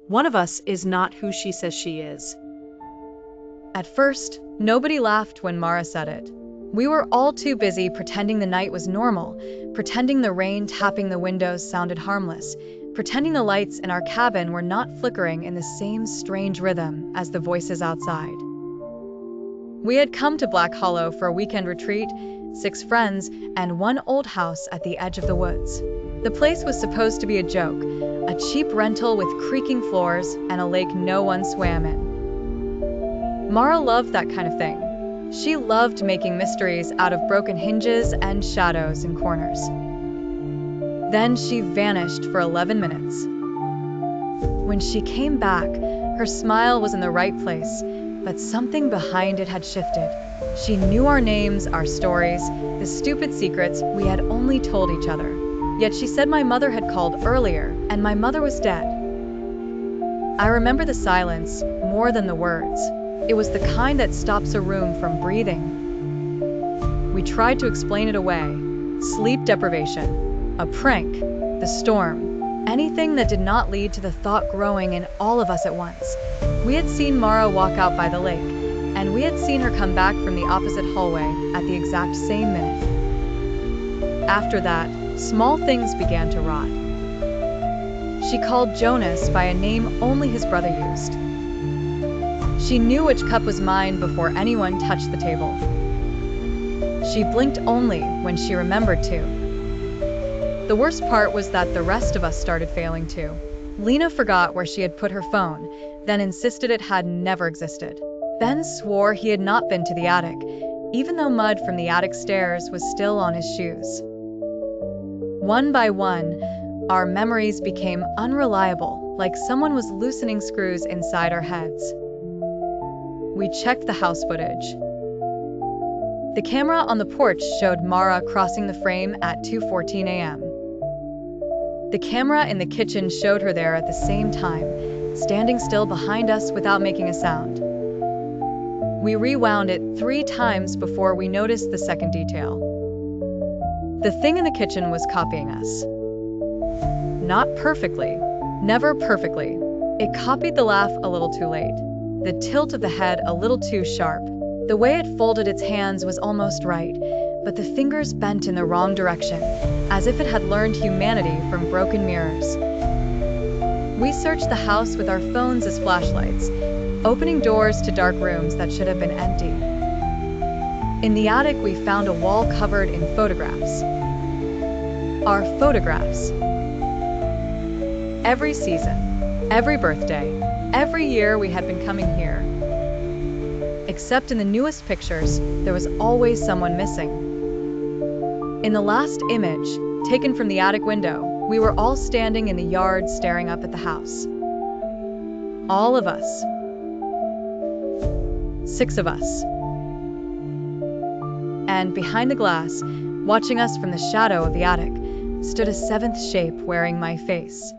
One of us is not who she says she is. At first, nobody laughed when Mara said it. We were all too busy pretending the night was normal, pretending the rain tapping the windows sounded harmless, pretending the lights in our cabin were not flickering in the same strange rhythm as the voices outside. We had come to Black Hollow for a weekend retreat, 6 friends, and one old house at the edge of the woods. The place was supposed to be a joke, a cheap rental with creaking floors and a lake no one swam in. Mara loved that kind of thing. She loved making mysteries out of broken hinges and shadows in corners. Then she vanished for 11 minutes. When she came back, her smile was in the right place, but something behind it had shifted. She knew our names, our stories, the stupid secrets we had only told each other. Yet she said my mother had called earlier, and my mother was dead. I remember the silence more than the words. It was the kind that stops a room from breathing. We tried to explain it away. Sleep deprivation, a prank, the storm, anything that did not lead to the thought growing in all of us at once. We had seen Mara walk out by the lake, and we had seen her come back from the opposite hallway at the exact same minute. After that, small things began to rot. She called Jonas by a name only his brother used. She knew which cup was mine before anyone touched the table. She blinked only when she remembered to. The worst part was that the rest of us started failing too. Lena forgot where she had put her phone, then insisted it had never existed. Ben swore he had not been to the attic, even though mud from the attic stairs was still on his shoes. One by one, our memories became unreliable, like someone was loosening screws inside our heads. We checked the house footage. The camera on the porch showed Mara crossing the frame at 2:14 a.m. The camera in the kitchen showed her there at the same time, standing still behind us without making a sound. We rewound it 3 times before we noticed the second detail. The thing in the kitchen was copying us. Not perfectly, never perfectly. It copied the laugh a little too late, the tilt of the head a little too sharp. The way it folded its hands was almost right, but the fingers bent in the wrong direction, as if it had learned humanity from broken mirrors. We searched the house with our phones as flashlights, opening doors to dark rooms that should have been empty. In the attic, we found a wall covered in photographs. Our photographs. Every season, every birthday, every year we had been coming here. Except in the newest pictures, there was always someone missing. In the last image, taken from the attic window, we were all standing in the yard staring up at the house. All of us. 6 of us. And behind the glass, watching us from the shadow of the attic, stood a 7th shape wearing my face.